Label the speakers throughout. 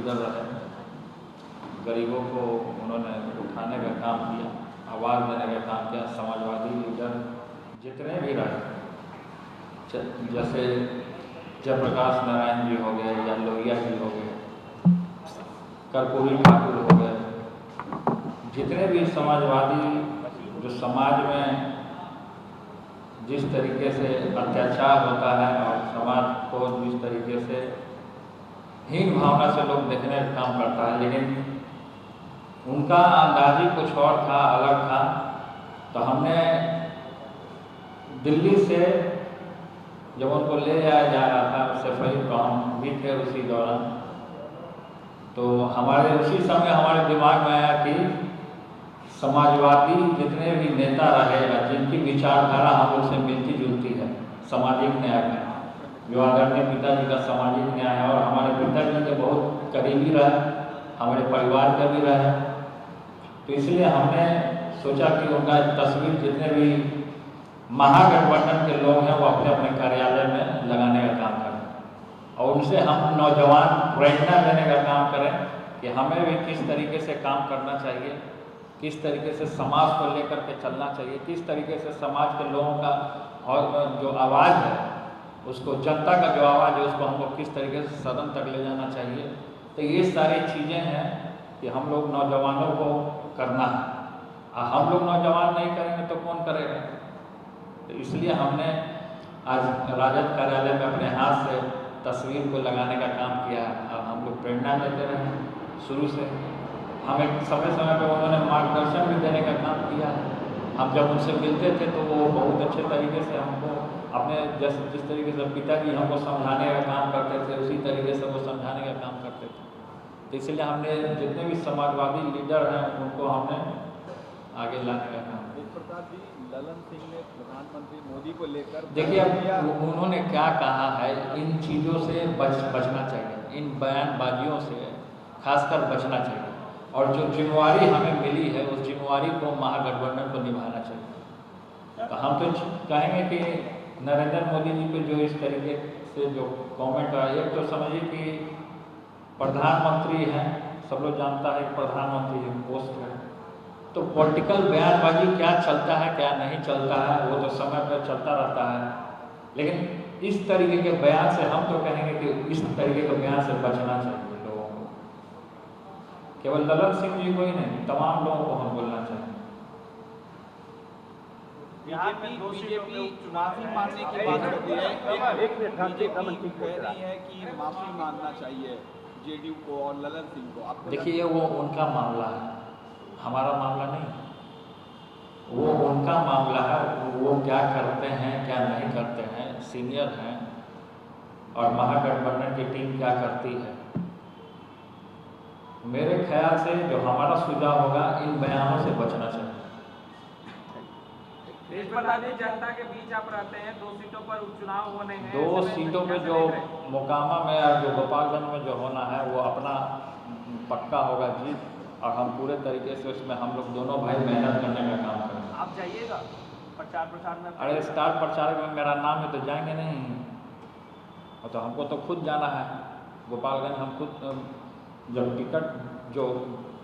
Speaker 1: Leader रहे, गरीबों को उन्होंने उठाने का काम किया, आवाज़ देने का काम किया। समाजवादी लीडर जितने भी रहे, जैसे जयप्रकाश नारायण जी हो गए या लोहिया जी हो गए, कर्पूरी ठाकुर हो गए, जितने भी समाजवादी जो समाज में जिस तरीके से अत्याचार होता है और समाज को जिस तरीके से हीन भावना से लोग देखने का काम करता है, लेकिन उनका अंदाज ही कुछ और था, अलग था। तो हमने दिल्ली से जब उनको ले जाया जा रहा था, उससे पहले तो हम भी थे उसी दौरान, तो हमारे उसी समय हमारे दिमाग में आया कि समाजवादी जितने भी नेता रहे या जिनकी विचारधारा हम लोग से मिलती जुलती है, सामाजिक न्याय में, जो आदरणीय पिताजी का सामाजिक न्याय है और हमारे पिताजी के बहुत करीबी रहे, हमारे परिवार के भी रहे, तो इसलिए हमने सोचा कि उनका तस्वीर जितने भी महागठबंधन के लोग हैं वो अपने अपने कार्यालय में लगाने का काम करें और उनसे हम नौजवान प्रेरणा देने का काम करें कि हमें भी किस तरीके से काम करना चाहिए, किस तरीके से समाज को लेकर के चलना चाहिए, किस तरीके से समाज के लोगों का और जो आवाज़ है उसको, जनता का जो आवाज़ है उसको हमको किस तरीके से सदन तक ले जाना चाहिए। तो ये सारी चीज़ें हैं कि हम लोग नौजवानों को करना है। हम लोग नौजवान नहीं करेंगे तो कौन करेगा। तो इसलिए हमने आज राजद कार्यालय में अपने हाथ से तस्वीर को लगाने का काम किया और हम लोग प्रेरणा देते रहे शुरू से। हमें समय समय पर उन्होंने मार्गदर्शन भी देने का काम किया है। हम जब उनसे मिलते थे तो वो बहुत अच्छे तरीके से हमको अपने जिस तरीके से पिताजी हमको समझाने का काम करते थे उसी तरीके से वो समझाने का काम करते थे। तो इसलिए हमने जितने भी समाजवादी लीडर हैं उनको हमने आगे लाने का काम।
Speaker 2: प्रताप जी, ललन सिंह ने प्रधानमंत्री मोदी को लेकर,
Speaker 1: देखिए अब उन्होंने क्या कहा है, इन चीज़ों से बचना चाहिए, इन बयानबाजियों से खासकर बचना चाहिए और जो जिम्मेवारी हमें मिली है उस जिम्मेवारी को महागठबंधन को निभाना चाहिए। तो हम तो कहेंगे कि नरेंद्र मोदी जी पे जो इस तरीके से जो कमेंट आया, एक तो समझिए कि प्रधानमंत्री हैं, सब लोग जानता है कि प्रधानमंत्री जो पोस्ट है, तो पॉलिटिकल बयानबाजी क्या चलता है क्या नहीं चलता है वो तो समय पर चलता रहता है, लेकिन इस तरीके के बयान से हम तो कहेंगे कि इस तरीके के बयान से बचना चाहिए लोगों को। केवल ललन सिंह जी को ही नहीं, तमाम लोगों को हम बोलना चाहिए।
Speaker 2: बीजेपी माफी मांगने की बात करती है, बीजेपी कह रही है कि माफी मांगना चाहिए जेडीयू को और ललन सिंह को।
Speaker 1: देखिए वो उनका मामला है, हमारा मामला नहीं, वो उनका मामला है। वो क्या करते हैं क्या नहीं करते हैं, सीनियर हैं और महागठबंधन की टीम क्या करती है। मेरे ख्याल से जो हमारा सुझाव होगा इन बयानों से बचना चाहिए।
Speaker 3: जनता के बीच आप रहते हैं, 2 सीटों पर उपचुनाव होने हैं,
Speaker 1: 2 सीटों पे जो मोकामा में और जो गोपालगंज में जो होना है वो अपना पक्का होगा जीत और हम पूरे तरीके से उसमें हम लोग दोनों भाई मेहनत करने का काम करेंगे।
Speaker 3: आप जाइएगा प्रचार में?
Speaker 1: अरे स्टार प्रचारक में मेरा नाम है तो जाएंगे नहीं, और तो हमको तो खुद जाना है गोपालगंज। हम खुद जब टिकट जो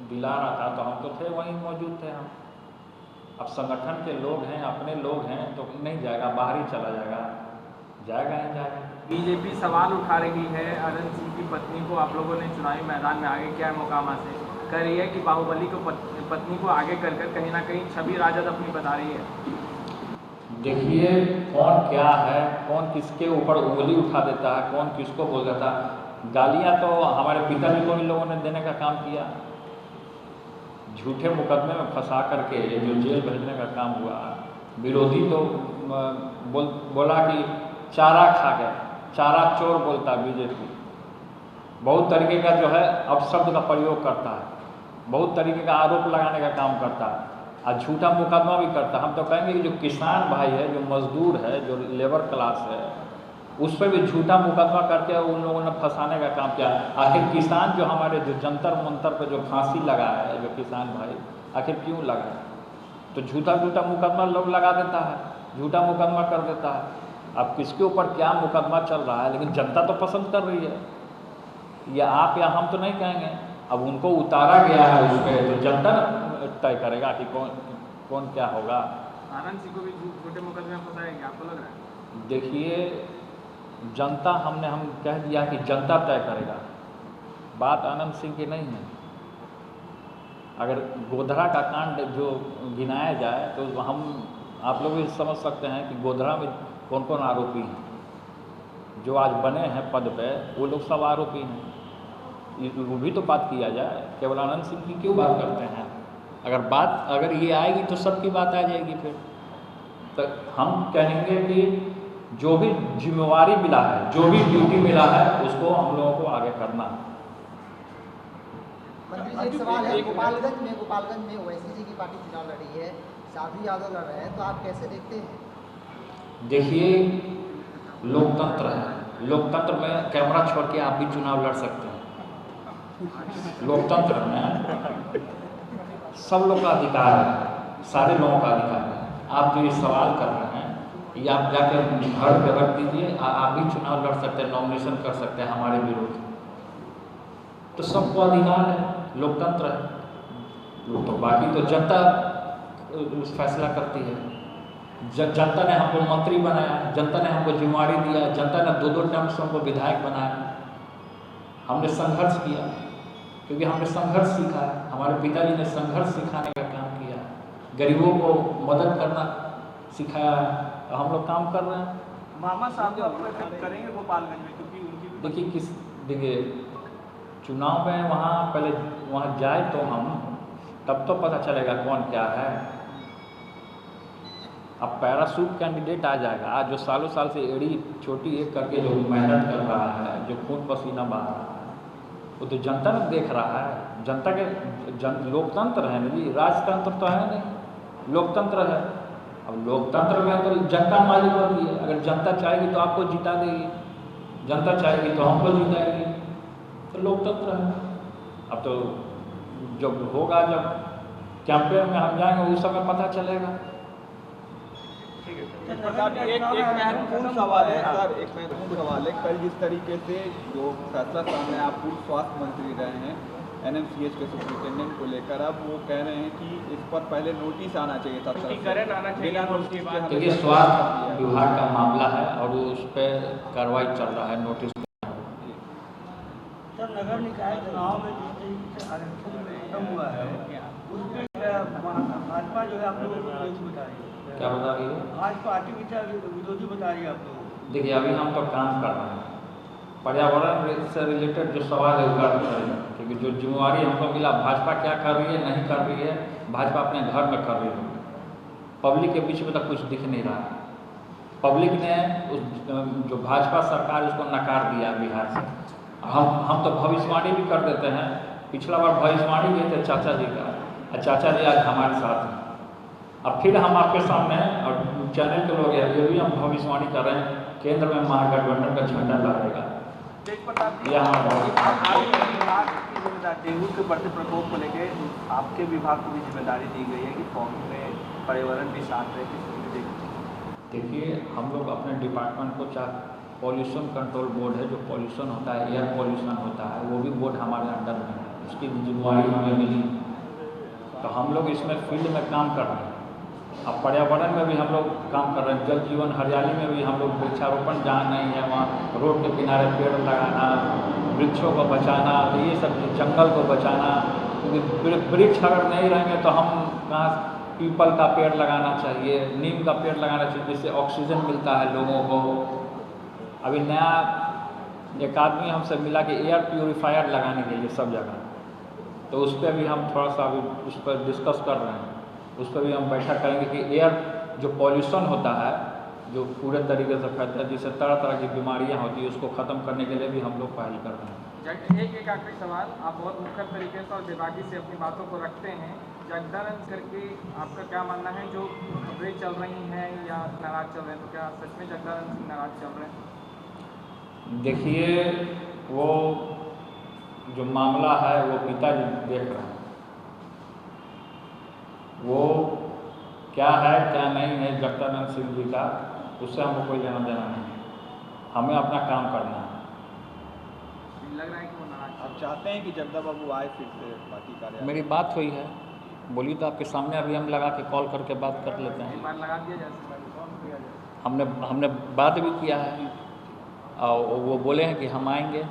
Speaker 1: दिला रहा था तो हम तो थे वहीं मौजूद थे हम। अब संगठन के लोग हैं, अपने लोग हैं तो नहीं जाएगा, बाहर ही चला जाएगा, जाएगा नहीं जाएगा।
Speaker 3: बीजेपी सवाल उठा रही है अरन सिंह की पत्नी को आप लोगों ने चुनावी मैदान में आगे किया है मोकामा से, कह रही है कि बाहुबली को पत्नी को आगे कर कहीं ना कहीं छवि राजद अपनी बता रही है।
Speaker 1: देखिए कौन क्या है, कौन किसके ऊपर उंगली उठा देता है, कौन किसको बोल देता है। गालियाँ तो हमारे पिताजी को भी लोगों ने देने का काम किया, झूठे मुकदमे में फंसा करके जो जेल भेजने का काम हुआ। विरोधी तो बोला कि चारा खा गया, चारा चोर बोलता बीजेपी, बहुत तरीके का जो है अपशब्द का प्रयोग करता है, बहुत तरीके का आरोप लगाने का काम करता है और झूठा मुकदमा भी करता है। हम तो कहेंगे कि जो किसान भाई है, जो मजदूर है, जो लेबर क्लास है, उस पर भी झूठा मुकदमा करके उन लोगों ने फंसाने का काम किया। आखिर किसान जो हमारे जो जंतर मंतर पर जो फांसी लगा है, जो किसान भाई आखिर क्यों लगा, तो झूठा मुकदमा लोग लगा देता है, झूठा मुकदमा कर देता है। अब किसके ऊपर क्या मुकदमा चल रहा है, लेकिन जनता तो पसंद कर रही है। ये आप या हम तो नहीं कहेंगे। अब उनको उतारा गया है उस पर, तो जनता तय करेगा कि कौन क्या होगा।
Speaker 3: आनंद सिंह को भी झूठे मुकदमे में फंसाएंगे, आपको लग रहा है?
Speaker 1: देखिए, जनता हम कह दिया कि जनता तय करेगा, बात आनंद सिंह की नहीं है। अगर गोधरा का कांड जो गिनाया जाए तो हम आप लोग भी समझ सकते हैं कि गोधरा में कौन कौन आरोपी हैं, जो आज बने हैं पद पे, वो लोग सब आरोपी हैं। वो भी तो बात किया जाए, केवल आनंद सिंह की क्यों बात करते हैं? अगर ये आएगी तो सबकी बात आ जाएगी। फिर तो हम कहेंगे कि जो भी जिम्मेवारी मिला है, जो भी ड्यूटी मिला है, उसको हम लोगों को आगे करना है।
Speaker 4: मंत्री जी, एक सवाल है, गोपालगंज में ओवैसी जी की पार्टी चुनाव लड़ी है, साध्वी यादव लड़ रहे हैं, तो आप कैसे देखते हैं?
Speaker 1: देखिए, लोकतंत्र है, लोकतंत्र में कैमरा छोड़ के आप भी चुनाव लड़ सकते हैं। लोकतंत्र में सब लोग का अधिकार है, सारे लोगों का अधिकार है। आप जो ये सवाल कर रहे हैं, ये आप जाकर घर पे रख दीजिए, आप भी चुनाव लड़ सकते हैं, नॉमिनेशन कर सकते हैं हमारे विरोध। तो सबको अधिकार है, लोकतंत्र है। तो बाकी तो जनता फैसला करती है। जनता ने हमको मंत्री बनाया, जनता ने हमको जिम्मेवारी दिया, जनता ने 2-2 टर्म से हमको विधायक बनाया। हमने संघर्ष किया, क्योंकि हमने संघर्ष सीखा है। हमारे पिताजी ने संघर्ष सिखाने का काम किया, गरीबों को मदद करना सिखाया है, तो हम लोग काम कर रहे हैं।
Speaker 2: मामा साहब को करेंगे गोपालगंज में, क्योंकि उनकी
Speaker 1: देखिए, चुनाव में पहले वहाँ जाए तो हम तब तो पता चलेगा कौन क्या है। अब पैराशूट कैंडिडेट आ जाएगा, आज जो सालों साल से एड़ी छोटी एक करके जो मेहनत कर रहा है, जो खून पसीना बहा रहा है, वो तो जनता ने देख रहा है। जनता के लोकतंत्र है ना जी, राजतंत्र तो है नहीं, लोकतंत्र है। अब लोकतंत्र में तो जनता मालिक होती है। अगर जनता चाहेगी तो आपको जिता देगी, जनता चाहेगी तो हमको जिताएगी, तो लोकतंत्र है। अब तो जब होगा, जब कैंपेन में हम जाएंगे, उस समय पता चलेगा।
Speaker 2: एक महत्वपूर्ण सवाल है सर, एक महत्वपूर्ण सवाल है। कल जिस तरीके से जो फैसला सामने, आप पूर्व स्वास्थ्य मंत्री रहे हैं, NMCH के सुपरिटेंडेंट को लेकर, अब वो कह रहे हैं कि इस पर पहले नोटिस आना चाहिए था, बिना नोटिस के।
Speaker 1: देखिए, स्वास्थ्य विभाग का मामला है और उस पर कार्रवाई चल रहा है, नोटिस।
Speaker 5: सर, नगर निकाय चुनाव में जिस तरीके से आरक्षण खत्म हुआ है, उसमें भाजपा जो है आप लोगों को विरोधी बता रही है।
Speaker 1: क्या बता रही है?
Speaker 5: आज पार्टी विरोधी बता रही है आप लोगों को।
Speaker 1: देखिए, अभी हम तो काम कर रहे हैं, पर्यावरण से रिलेटेड जो सवाल है वो कर रहे हैं, क्योंकि जो जिम्मेवारी हमको मिला, भाजपा क्या कर रही है, नहीं कर रही है, भाजपा अपने घर में कर रही है। पब्लिक के बीच में तो कुछ दिख नहीं रहा है। पब्लिक ने जो भाजपा सरकार, उसको नकार दिया बिहार से। हम तो भविष्यवाणी भी कर देते हैं। पिछला बार भविष्यवाणी किए थे चाचा जी का, और चाचा जी आज हमारे साथ हैं। अब फिर हम आपके सामने हैं, और चैनल के लोग हैं, ये भी हम भविष्यवाणी कर रहे हैं, केंद्र में महागठबंधन का झंडा लहरेगा।
Speaker 2: डेंगू के बढ़ते प्रकोप को लेकर आपके विभाग को भी जिम्मेदारी दी गई है कि फॉर्म में पर्यावरण भी साथ रहे।
Speaker 1: देखिए, हम लोग अपने डिपार्टमेंट को, चाहे पॉल्यूशन कंट्रोल बोर्ड है, जो पॉल्यूशन होता है, एयर पॉल्यूशन होता है, वो भी बोर्ड हमारे अंडर में है, उसकी जिम्मेवारी हमें मिली, तो हम लोग इसमें फील्ड में काम कर रहे हैं। अब पर्यावरण में भी हम लोग काम कर रहे हैं, जल जीवन हरियाली में भी हम लोग वृक्षारोपण जहाँ नहीं है वहाँ रोड के किनारे पेड़ लगाना, वृक्षों को बचाना, तो ये सब जंगल को बचाना, क्योंकि वृक्ष अगर नहीं रहेंगे तो हम कहाँ, पीपल का पेड़ लगाना चाहिए, नीम का पेड़ लगाना चाहिए, जिससे ऑक्सीजन मिलता है लोगों को। अभी नया एक आदमी हमसे मिला कि एयर प्यूरीफायर लगाने के लिए सब जगह, तो उस पर भी हम थोड़ा सा अभी उस पर डिस्कस कर रहे हैं। उस पर भी हम बैठक करेंगे कि एयर जो पॉल्यूशन होता है, जो पूरे तरीके से फैलता है, जिससे तरह तरह की बीमारियां होती है, उसको ख़त्म करने के लिए भी हम लोग पहल कर रहे हैं।
Speaker 3: एक आखिरी सवाल, आप बहुत मुखर तरीके से और दिमागी से अपनी बातों को रखते हैं। जगदानंद करके आपका क्या मानना है, जो खबरें चल रही हैं या नाराज चल रहे हैं, तो क्या सच में जगदानंद सिंह नाराज चल रहे हैं?
Speaker 1: देखिए, वो जो मामला है वो पिताजी देख रहे हैं, वो क्या है क्या नहीं है जगदानंद सिंह जी का, उससे हमको कोई लेना देना नहीं है। हमें अपना काम करना है।
Speaker 3: लग रहा है कि वो नाराज
Speaker 2: आप चाहते हैं कि जगदा बाबू आए फिर से पार्टी कार्यालय?
Speaker 1: मेरी बात हुई है, बोली तो आपके सामने, अभी हम लगा के कॉल करके बात कर लेते
Speaker 3: एक
Speaker 1: हैं।
Speaker 3: बार लगा दिया जाए सर।
Speaker 1: हमने बात भी किया है और वो बोले हैं कि हम आएंगे।